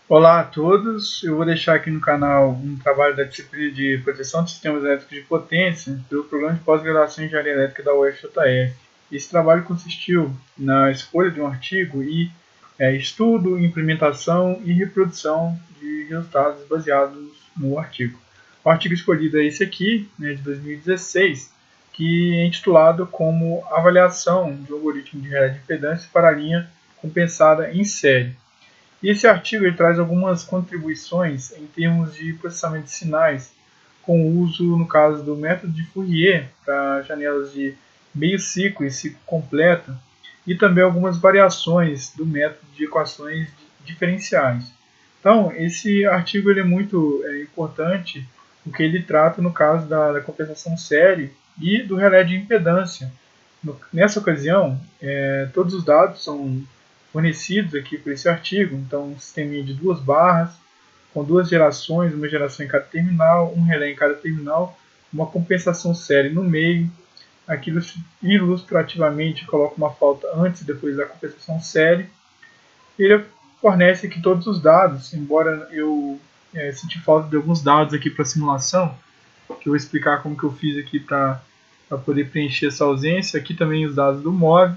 Olá a todos, eu vou deixar aqui no canal um trabalho da disciplina de Proteção de Sistemas Elétricos de Potência pelo Programa de Pós-Graduação em Engenharia Elétrica da UFJF. Esse trabalho consistiu na escolha de um artigo e estudo, implementação e reprodução de resultados baseados no artigo. O artigo escolhido é esse aqui, de 2016, que é intitulado como Avaliação de um algoritmo de relé de impedância para a linha compensada em série. E esse artigo ele traz algumas contribuições em termos de processamento de sinais, com o uso, no caso, do método de Fourier para janelas de meio ciclo e ciclo completo, e também algumas variações do método de equações diferenciais. Então, esse artigo ele é muito importante, porque ele trata, no caso, da compensação série e do relé de impedância. Nessa ocasião, todos os dados são fornecidos aqui por esse artigo. Então, um sisteminha de duas barras, com duas gerações, uma geração em cada terminal, um relé em cada terminal, uma compensação série no meio. Aqui, ilustrativamente, coloco uma falta antes e depois da compensação série. Ele fornece aqui todos os dados, embora eu senti falta de alguns dados aqui para a simulação, que eu vou explicar como que eu fiz aqui para poder preencher essa ausência. Aqui também os dados do MOV.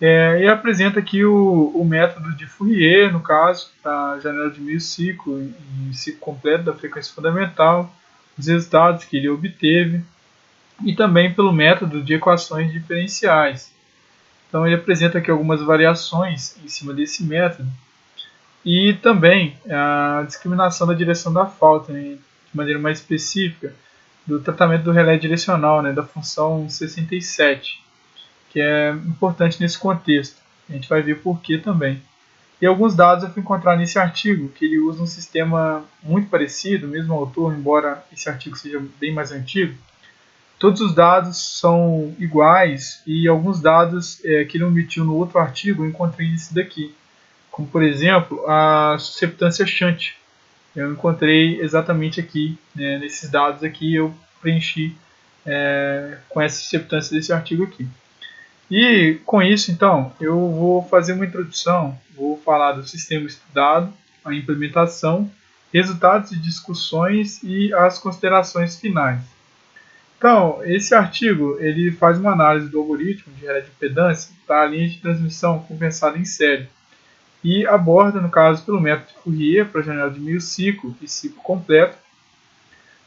E apresenta aqui o método de Fourier, no caso, para a janela de meio ciclo e ciclo completo da frequência fundamental, os resultados que ele obteve, e também pelo método de equações diferenciais. Então ele apresenta aqui algumas variações em cima desse método, e também a discriminação da direção da falta, de maneira mais específica, do tratamento do relé direcional, da função 67, que é importante nesse contexto. A gente vai ver por que também. E alguns dados eu fui encontrar nesse artigo, que ele usa um sistema muito parecido, mesmo autor, embora esse artigo seja bem mais antigo. Todos os dados são iguais e alguns dados que ele omitiu no outro artigo eu encontrei nesse daqui. Como, por exemplo, a susceptância shunt. Eu encontrei exatamente aqui, nesses dados aqui, eu preenchi com essa susceptância desse artigo aqui. E com isso, então, eu vou fazer uma introdução, vou falar do sistema estudado, a implementação, resultados de discussões e as considerações finais. Então, esse artigo ele faz uma análise do algoritmo de relé de impedância para a linha de transmissão compensada em série e aborda, no caso, pelo método de Fourier para a janela de meio ciclo e ciclo completo,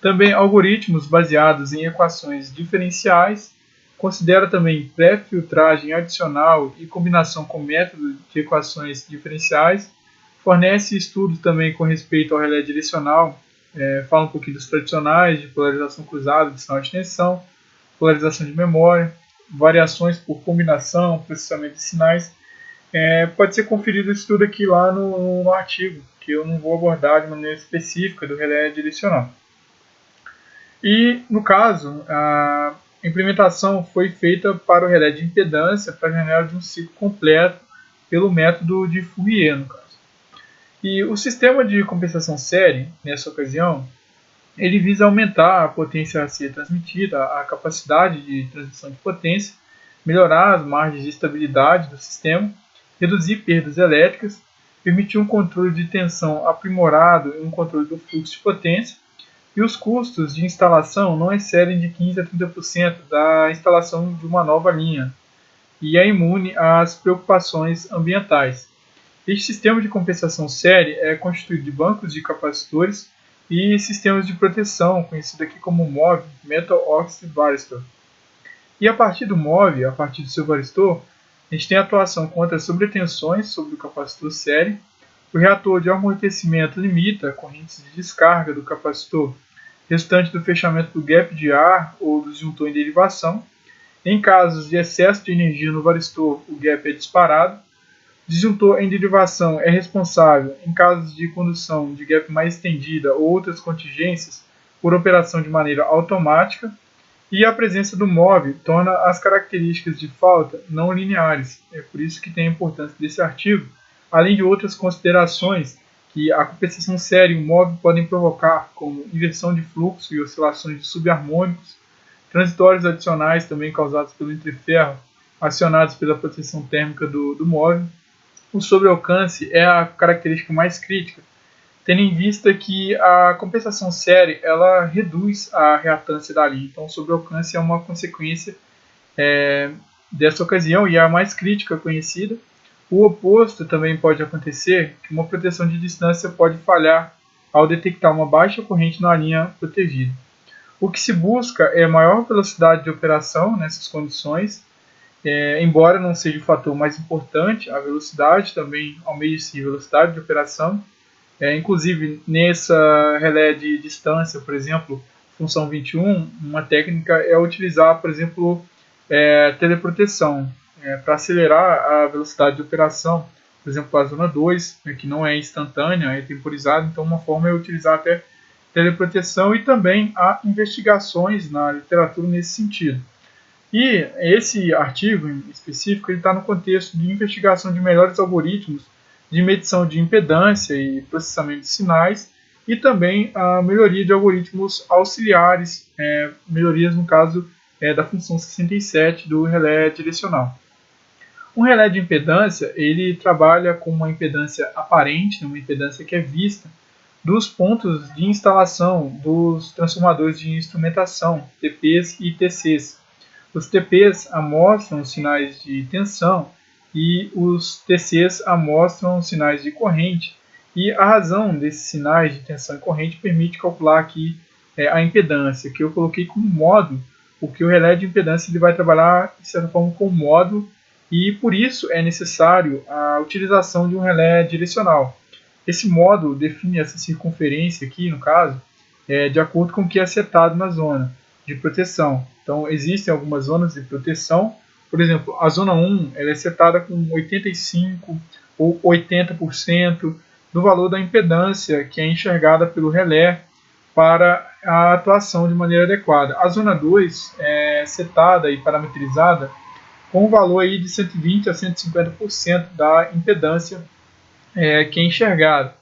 também algoritmos baseados em equações diferenciais. Considera também pré-filtragem adicional e combinação com método de equações diferenciais. Fornece estudos também com respeito ao relé direcional. Fala um pouquinho dos tradicionais, de polarização cruzada, de sinal de tensão, polarização de memória, variações por combinação, processamento de sinais. Pode ser conferido o estudo aqui lá no artigo, que eu não vou abordar de maneira específica do relé direcional. E, no caso, a implementação foi feita para o relé de impedância para a janela de um ciclo completo pelo método de Fourier, no caso. E o sistema de compensação série, nessa ocasião, ele visa aumentar a potência a ser transmitida, a capacidade de transmissão de potência, melhorar as margens de estabilidade do sistema, reduzir perdas elétricas, permitir um controle de tensão aprimorado e um controle do fluxo de potência, e os custos de instalação não excedem de 15% a 30% da instalação de uma nova linha, e é imune às preocupações ambientais. Este sistema de compensação série é constituído de bancos de capacitores e sistemas de proteção, conhecido aqui como MOV, Metal Oxide Varistor. E a partir do MOV, a partir do seu varistor, a gente tem atuação contra sobretensões sobre o capacitor série. O reator de amortecimento limita correntes de descarga do capacitor resultante do fechamento do gap de ar ou do disjuntor em derivação. Em casos de excesso de energia no varistor, o gap é disparado. O disjuntor em derivação é responsável, em casos de condução de gap mais estendida ou outras contingências, por operação de maneira automática. E a presença do MOV torna as características de falta não lineares. É por isso que tem a importância desse artigo, além de outras considerações que a compensação série e o MOV podem provocar, como inversão de fluxo e oscilações de subharmônicos, transitórios adicionais também causados pelo entreferro, acionados pela proteção térmica do MOV, O sobrealcance é a característica mais crítica, tendo em vista que a compensação série ela reduz a reatância da linha. Então, o sobrealcance é uma consequência dessa ocasião e é a mais crítica conhecida. O oposto também pode acontecer, que uma proteção de distância pode falhar ao detectar uma baixa corrente na linha protegida. O que se busca é maior velocidade de operação nessas condições, embora não seja o fator mais importante, a velocidade também almeja-se velocidade de operação. Inclusive, nessa relé de distância, por exemplo, função 21, uma técnica é utilizar, por exemplo, teleproteção, para acelerar a velocidade de operação. Por exemplo, a zona 2, que não é instantânea, é temporizada, então uma forma é utilizar até teleproteção, e também há investigações na literatura nesse sentido. E esse artigo em específico está no contexto de investigação de melhores algoritmos de medição de impedância e processamento de sinais, e também a melhoria de algoritmos auxiliares, melhorias no caso da função 67 do relé direcional. Um relé de impedância ele trabalha com uma impedância aparente, uma impedância que é vista dos pontos de instalação dos transformadores de instrumentação, TPs e TCs. Os TPs amostram sinais de tensão e os TCs amostram sinais de corrente, e a razão desses sinais de tensão e corrente permite calcular aqui a impedância, que eu coloquei como módulo, porque o relé de impedância ele vai trabalhar de certa forma com módulo, e por isso é necessário a utilização de um relé direcional. Esse módulo define essa circunferência aqui, no caso, de acordo com o que é setado na zona de proteção. Então, existem algumas zonas de proteção. Por exemplo, a zona 1 ela é setada com 85% ou 80% do valor da impedância que é enxergada pelo relé para a atuação de maneira adequada. A zona 2 é setada e parametrizada com um valor aí de 120% a 150% da impedância que é enxergada.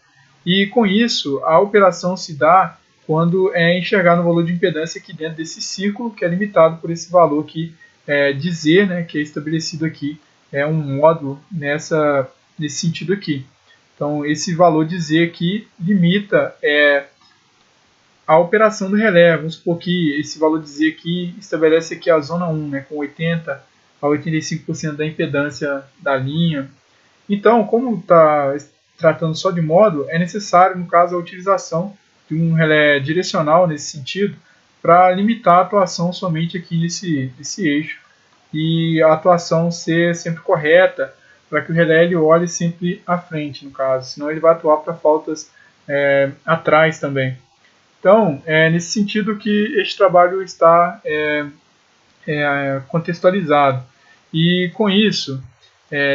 E com isso, a operação se dá quando é enxergado o valor de impedância aqui dentro desse círculo, que é limitado por esse valor que dizer, né, que é estabelecido aqui, é um módulo nesse sentido aqui. Então, esse valor dizer aqui limita a operação do relé. Vamos supor que esse valor dizer aqui estabelece aqui a zona 1, né, com 80% a 85% da impedância da linha. Então, como está tratando só de módulo, é necessário, no caso, a utilização de um relé direcional nesse sentido, para limitar a atuação somente aqui nesse eixo, e a atuação ser sempre correta, para que o relé ele olhe sempre à frente, no caso, senão ele vai atuar para faltas atrás também. Então, é nesse sentido que este trabalho está contextualizado. E com isso,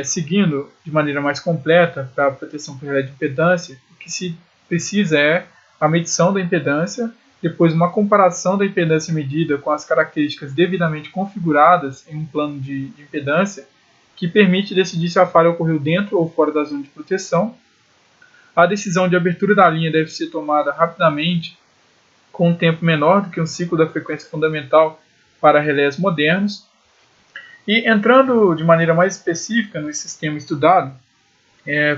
seguindo de maneira mais completa para a proteção por relé de impedância, o que se precisa é a medição da impedância, depois uma comparação da impedância medida com as características devidamente configuradas em um plano de impedância, que permite decidir se a falha ocorreu dentro ou fora da zona de proteção. A decisão de abertura da linha deve ser tomada rapidamente, com um tempo menor do que um ciclo da frequência fundamental para relés modernos. E entrando de maneira mais específica no sistema estudado,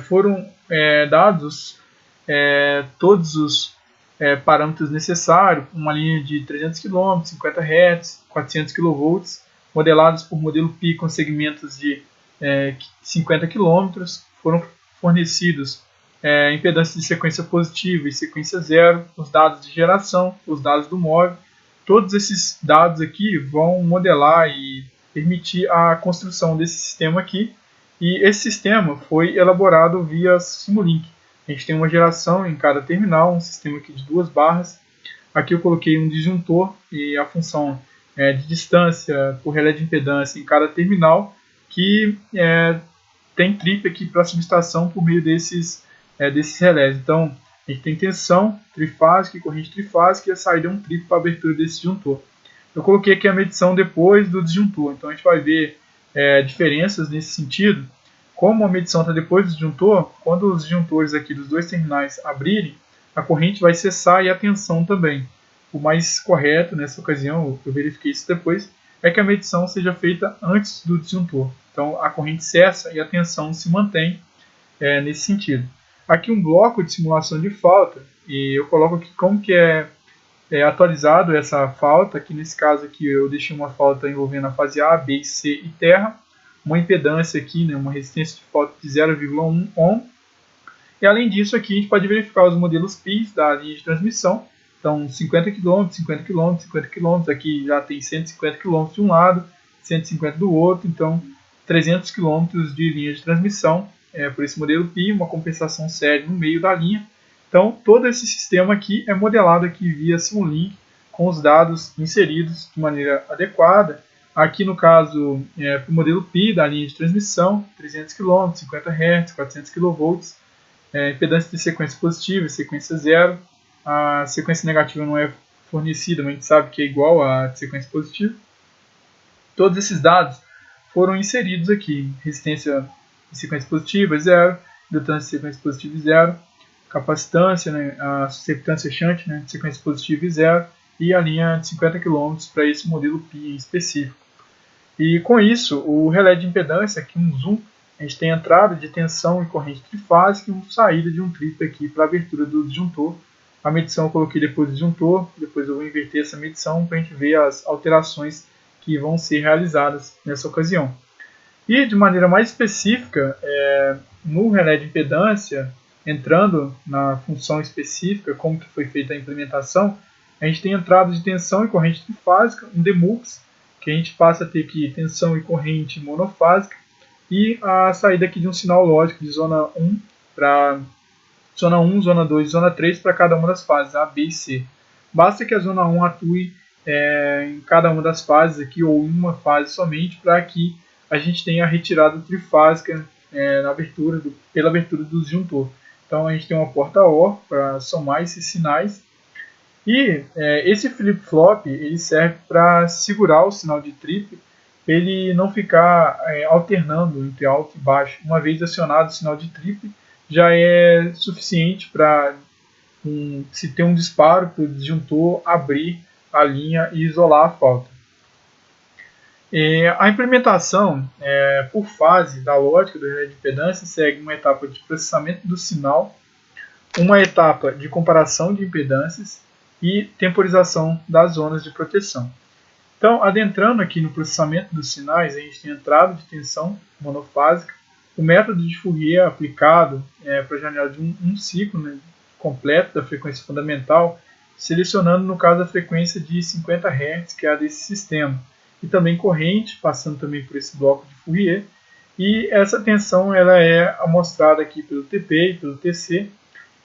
foram dados todos os parâmetros necessários, uma linha de 300 km, 50 Hz, 400 kV, modelados por modelo Pi com segmentos de 50 km, foram fornecidos impedância de sequência positiva e sequência zero, os dados de geração, os dados do móvel. Todos esses dados aqui vão modelar e permitir a construção desse sistema aqui, e esse sistema foi elaborado via Simulink. A gente tem uma geração em cada terminal, um sistema aqui de 2 barras. Aqui eu coloquei um disjuntor e a função de distância por relé de impedância em cada terminal, que tem trip aqui para subestação por meio desses relés. Então, a gente tem tensão trifásica e corrente trifásica, e a saída é um trip para a abertura desse disjuntor. Eu coloquei aqui a medição depois do disjuntor, então a gente vai ver diferenças nesse sentido. Como a medição está depois do disjuntor, quando os disjuntores aqui dos dois terminais abrirem, a corrente vai cessar e a tensão também. O mais correto nessa ocasião, eu verifiquei isso depois, é que a medição seja feita antes do disjuntor. Então a corrente cessa e a tensão se mantém, nesse sentido. Aqui um bloco de simulação de falta, e eu coloco aqui como que é atualizado essa falta. Aqui nesse caso aqui eu deixei uma falta envolvendo a fase A, B, C e terra, uma impedância aqui, né, uma resistência de falta de 0,1 ohm. E além disso aqui a gente pode verificar os modelos PIS da linha de transmissão. Então 50 km, 50 km, 50 km, aqui já tem 150 km de um lado, 150 do outro, então 300 km de linha de transmissão por esse modelo PI, uma compensação séria no meio da linha. Então todo esse sistema aqui é modelado aqui via Simulink, com os dados inseridos de maneira adequada. Aqui no caso, para o modelo PI da linha de transmissão, 300 km, 50 Hz, 400 kV, impedância de sequência positiva e sequência zero. A sequência negativa não é fornecida, mas a gente sabe que é igual à sequência positiva. Todos esses dados foram inseridos aqui. Resistência de sequência positiva, zero. Indutância de sequência positiva, zero. Capacitância, né, a susceptância shunt, né, de sequência positiva e zero. E a linha de 50 km para esse modelo PI em específico. E com isso, o relé de impedância, aqui um zoom, a gente tem entrada de tensão e corrente trifásica e uma saída de um triplo aqui para a abertura do disjuntor. A medição eu coloquei depois do disjuntor, depois eu vou inverter essa medição para a gente ver as alterações que vão ser realizadas nessa ocasião. E de maneira mais específica, no relé de impedância, entrando na função específica, como que foi feita a implementação, a gente tem entrada de tensão e corrente trifásica, um demux, que a gente passa a ter aqui tensão e corrente monofásica, e a saída aqui de um sinal lógico de zona 1 para zona 1, zona 2 e zona 3 para cada uma das fases, A, B e C. Basta que a zona 1 atue em cada uma das fases aqui, ou em uma fase somente, para que a gente tenha a retirada trifásica pela abertura do disjuntor. Então a gente tem uma porta OR para somar esses sinais. E esse flip-flop ele serve para segurar o sinal de trip, ele não ficar alternando entre alto e baixo. Uma vez acionado o sinal de trip, já é suficiente para, se ter um disparo, para o disjuntor abrir a linha e isolar a falta. A implementação por fase da lógica do relé de impedância segue uma etapa de processamento do sinal, uma etapa de comparação de impedâncias e temporização das zonas de proteção. Então, adentrando aqui no processamento dos sinais, a gente tem entrada de tensão monofásica, o método de Fourier aplicado para a janela de um ciclo, né, completo da frequência fundamental, selecionando no caso a frequência de 50 Hz, que é a desse sistema, e também corrente, passando também por esse bloco de Fourier, e essa tensão ela é amostrada aqui pelo TP e pelo TC,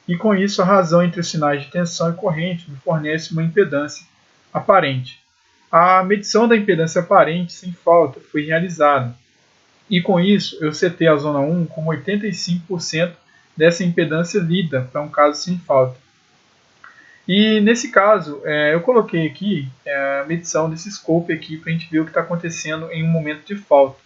e com isso a razão entre os sinais de tensão e corrente me fornece uma impedância aparente. A medição da impedância aparente sem falta foi realizada, e com isso eu setei a zona 1 como 85% dessa impedância lida para um caso sem falta. E nesse caso eu coloquei aqui a medição desse scope aqui para a gente ver o que está acontecendo em um momento de falta.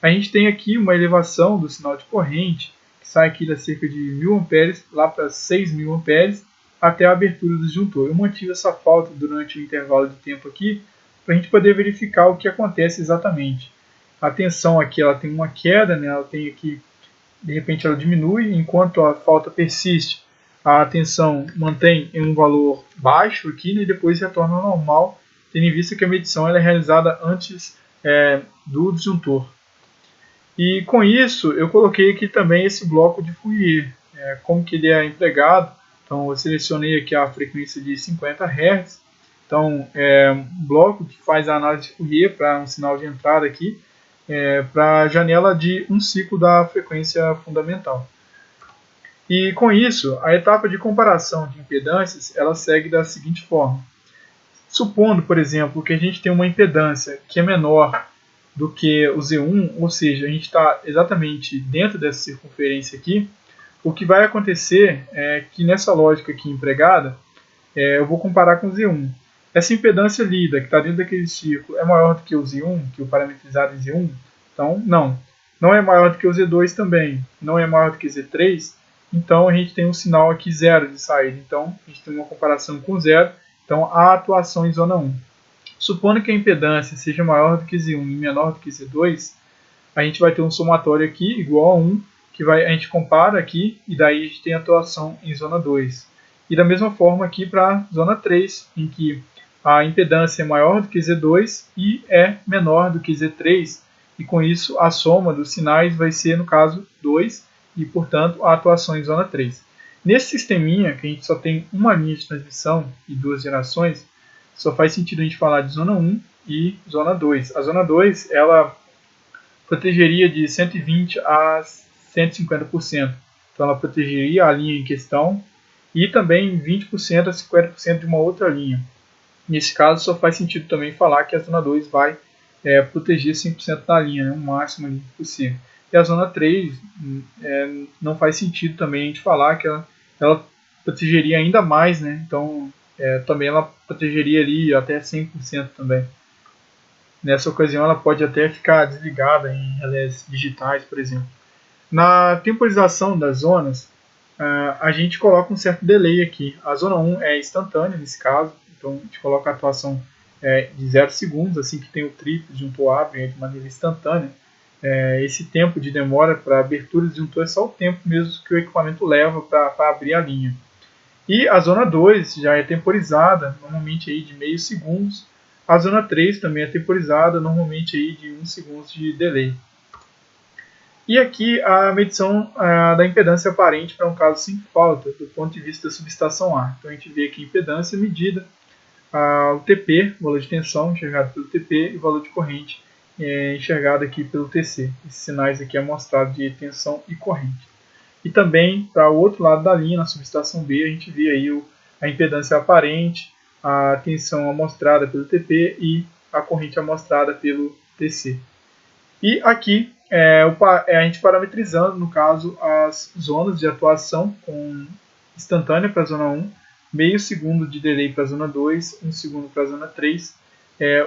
A gente tem aqui uma elevação do sinal de corrente que sai aqui da cerca de 1000 amperes lá para 6000 amperes até a abertura do disjuntor. Eu mantive essa falta durante o intervalo de tempo aqui para a gente poder verificar o que acontece exatamente. A tensão aqui ela tem uma queda, né? Ela tem aqui, de repente ela diminui, enquanto a falta persiste, a tensão mantém em um valor baixo aqui, né? E depois retorna ao normal, tendo em vista que a medição ela é realizada antes do disjuntor. E com isso eu coloquei aqui também esse bloco de Fourier, como que ele é empregado. Então eu selecionei aqui a frequência de 50 Hz, então um bloco que faz a análise de Fourier para um sinal de entrada aqui, para a janela de um ciclo da frequência fundamental. E com isso, a etapa de comparação de impedâncias ela segue da seguinte forma. Supondo, por exemplo, que a gente tem uma impedância que é menor do que o Z1, ou seja, a gente está exatamente dentro dessa circunferência aqui, o que vai acontecer é que nessa lógica aqui empregada, eu vou comparar com o Z1. Essa impedância lida, que está dentro daquele círculo, é maior do que o Z1, que o parametrizado em Z1? Então, não. Não é maior do que o Z2 também. Não é maior do que o Z3. Então, a gente tem um sinal aqui zero de saída. Então, a gente tem uma comparação com zero. Então, há atuação em zona 1. Supondo que a impedância seja maior do que Z1 e menor do que Z2, a gente vai ter um somatório aqui igual a 1, a gente compara aqui e daí a gente tem a atuação em zona 2. E da mesma forma aqui para a zona 3, em que a impedância é maior do que Z2 e é menor do que Z3, e com isso a soma dos sinais vai ser, no caso, 2, e portanto a atuação em zona 3. Nesse sisteminha, que a gente só tem uma linha de transmissão e duas gerações, só faz sentido a gente falar de zona 1 e zona 2. A zona 2, ela protegeria de 120 a 150%. Então ela protegeria a linha em questão e também 20% a 50% de uma outra linha. Nesse caso, só faz sentido também falar que a zona 2 vai proteger 100% da linha, né, o máximo ali possível. E a zona 3 não faz sentido também a gente falar que ela protegeria ainda mais, né? Então também ela protegeria ali até 100% também. Nessa ocasião ela pode até ficar desligada em relés digitais, por exemplo. Na temporização das zonas, a gente coloca um certo delay aqui. A zona 1 é instantânea nesse caso, então a gente coloca a atuação de 0 segundos, assim que tem o trip, o disjuntor abre de maneira instantânea. Esse tempo de demora para abertura do disjuntor é só o tempo mesmo que o equipamento leva para abrir a linha. E a zona 2 já é temporizada, normalmente aí de meio segundos. A zona 3 também é temporizada, normalmente aí de 1 segundo de delay. E aqui a medição da impedância aparente para um caso sem falta, do ponto de vista da subestação A. Então a gente vê aqui a impedância medida, o TP, valor de tensão, enxergado pelo TP, e o valor de corrente, enxergado aqui pelo TC. Esses sinais aqui é mostrado de tensão e corrente. E também, para o outro lado da linha, na subestação B, a gente vê aí a impedância aparente, a tensão amostrada pelo TP e a corrente amostrada pelo TC. E aqui a gente parametrizando, no caso, as zonas de atuação com instantânea para a zona 1, meio segundo de delay para a zona 2, 1 segundo para a zona 3,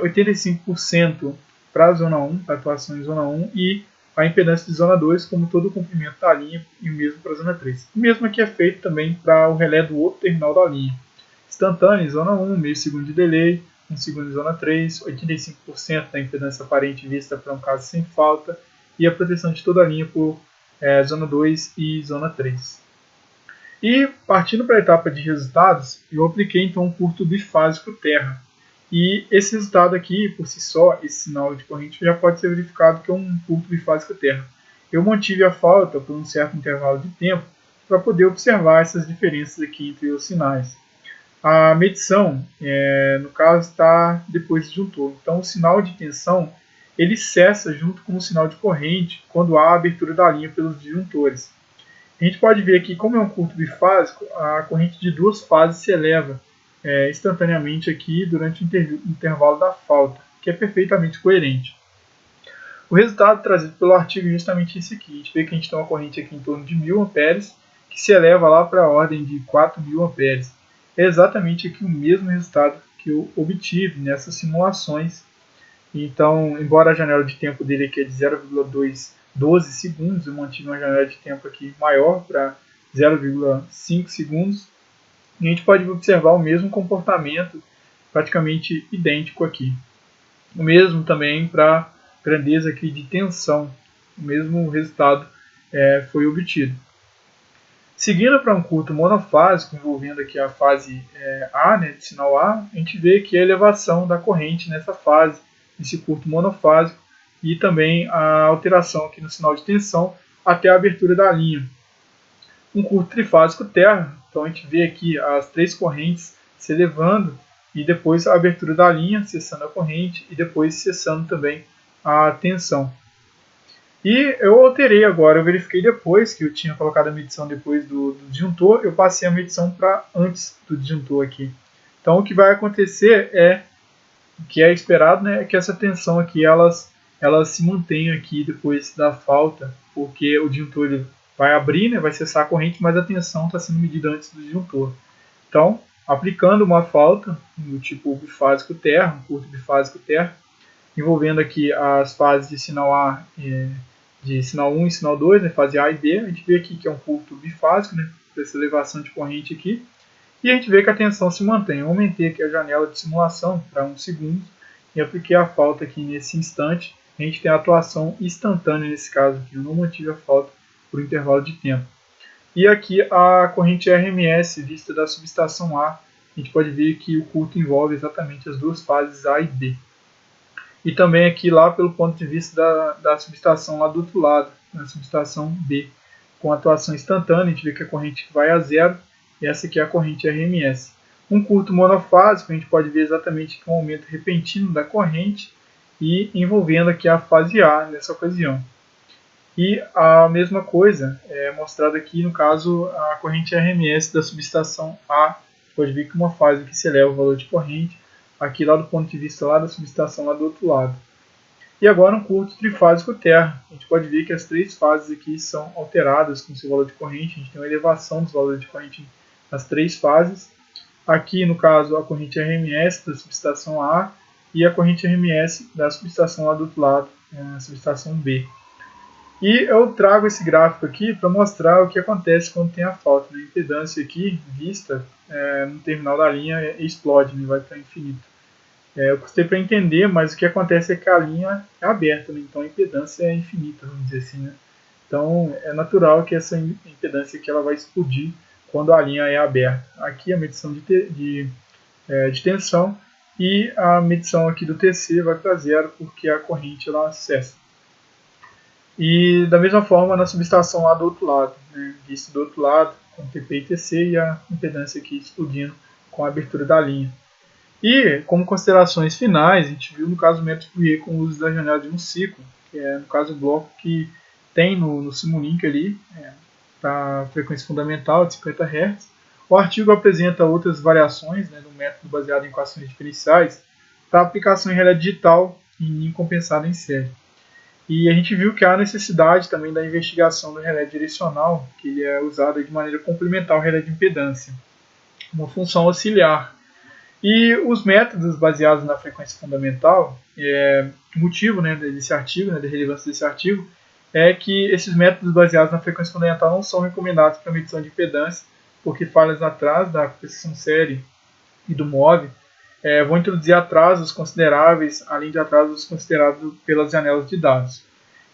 85% para a zona 1, para a atuação em zona 1, e a impedância de zona 2 como todo o comprimento da linha, e o mesmo para a zona 3. O mesmo aqui é feito também para o relé do outro terminal da linha. Instantânea em zona 1, meio segundo de delay, 1 segundo em zona 3, 85% da impedância aparente vista para um caso sem falta, e a proteção de toda a linha por zona 2 e zona 3. E partindo para a etapa de resultados, eu apliquei então um curto bifásico terra. E esse resultado aqui, por si só, esse sinal de corrente já pode ser verificado que é um curto bifásico terra. Eu mantive a falta por um certo intervalo de tempo para poder observar essas diferenças aqui entre os sinais. A medição, no caso, está depois do disjuntor. Então, o sinal de tensão ele cessa junto com o sinal de corrente quando há a abertura da linha pelos disjuntores. A gente pode ver aqui, como é um curto bifásico, a corrente de duas fases se eleva instantaneamente aqui durante o intervalo da falta, que é perfeitamente coerente. O resultado trazido pelo artigo é justamente esse aqui. A gente vê que a gente tem uma corrente aqui em torno de 1000 amperes, que se eleva lá para a ordem de 4000 amperes. É exatamente aqui o mesmo resultado que eu obtive nessas simulações. Então, embora a janela de tempo dele aqui é de 0,12 segundos, eu mantive uma janela de tempo aqui maior para 0,5 segundos. E a gente pode observar o mesmo comportamento, praticamente idêntico aqui. O mesmo também para grandeza aqui de tensão. O mesmo resultado foi obtido. Seguindo para um curto monofásico, envolvendo aqui a fase A, né, de sinal A, a gente vê aqui a elevação da corrente nessa fase, nesse curto monofásico, e também a alteração aqui no sinal de tensão até a abertura da linha. Um curto trifásico terra, então a gente vê aqui as três correntes se elevando e depois a abertura da linha, cessando a corrente e depois cessando também a tensão. E eu alterei agora, eu verifiquei depois que eu tinha colocado a medição depois do disjuntor, eu passei a medição para antes do disjuntor aqui. Então o que vai acontecer o que é esperado, né, é que essa tensão aqui elas se mantenham aqui depois da falta, porque o disjuntor ele vai abrir, né, vai cessar a corrente, mas a tensão está sendo medida antes do disjuntor. Então, aplicando uma falta do tipo bifásico terra, um curto bifásico terra, envolvendo aqui as fases de sinal A, de sinal 1 e sinal 2, né, fase A e B, a gente vê aqui que é um curto bifásico, né, essa elevação de corrente aqui, e a gente vê que a tensão se mantém. Eu aumentei aqui a janela de simulação para 1 segundo e apliquei a falta aqui nesse instante. A gente tem a atuação instantânea nesse caso aqui, eu não mantive a falta por um intervalo de tempo. E aqui a corrente RMS vista da subestação A, a gente pode ver que o curto envolve exatamente as duas fases A e B. E também aqui lá pelo ponto de vista da subestação lá do outro lado, na subestação B, com atuação instantânea, a gente vê que a corrente vai a zero, e essa aqui é a corrente RMS. Um curto monofásico, a gente pode ver exatamente que é um aumento repentino da corrente e envolvendo aqui a fase A nessa ocasião. E a mesma coisa é mostrada aqui, no caso, a corrente RMS da subestação A. A gente pode ver que uma fase que se eleva o valor de corrente, aqui lá do ponto de vista lá da subestação lá do outro lado. E agora um curto trifásico terra. A gente pode ver que as três fases aqui são alteradas com seu valor de corrente. A gente tem uma elevação dos valores de corrente nas três fases. Aqui, no caso, a corrente RMS da subestação A e a corrente RMS da subestação lá do outro lado, a subestação B. E eu trago esse gráfico aqui para mostrar o que acontece quando tem a falta. A impedância aqui, vista no terminal da linha, explode, vai para infinito. Eu custei para entender, mas o que acontece é que a linha é aberta, então a impedância é infinita, vamos dizer assim. Então é natural que essa impedância aqui ela vai explodir quando a linha é aberta. Aqui a medição de tensão e a medição aqui do TC vai para zero porque a corrente ela cessa. E da mesma forma na subestação lá do outro lado, visto do outro lado, com TP e TC e a impedância aqui explodindo com a abertura da linha. E como considerações finais, a gente viu no caso o método Fourier com o uso da janela de um ciclo, que é no caso o bloco que tem no Simulink ali, para frequência fundamental de 50 Hz. O artigo apresenta outras variações do método baseado em equações diferenciais para aplicação em relé digital e em compensado em série. E a gente viu que há necessidade também da investigação do relé direcional, que ele é usado de maneira complementar ao relé de impedância, uma função auxiliar. E os métodos baseados na frequência fundamental, o motivo desse artigo, da relevância desse artigo, é que esses métodos baseados na frequência fundamental não são recomendados para medição de impedância, porque falhas atrás da compensação série e do MOV vão introduzir atrasos consideráveis, além de atrasos considerados pelas janelas de dados.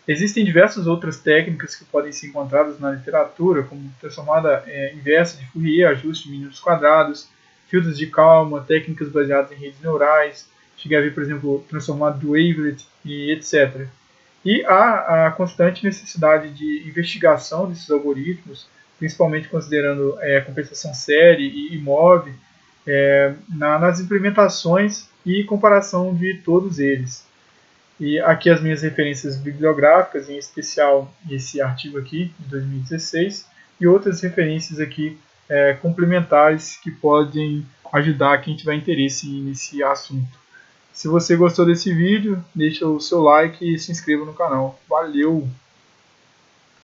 Existem diversas outras técnicas que podem ser encontradas na literatura, como transformada inversa de Fourier, ajuste de mínimos quadrados, filtros de calma, técnicas baseadas em redes neurais, cheguei a ver, por exemplo, transformado de wavelet e etc. E há a constante necessidade de investigação desses algoritmos, principalmente considerando compensação série e MOV, nas implementações e comparação de todos eles. E aqui as minhas referências bibliográficas, em especial esse artigo aqui de 2016 e outras referências aqui complementares que podem ajudar quem tiver interesse nesse assunto. Se você gostou desse vídeo, deixa o seu like e se inscreva no canal. Valeu!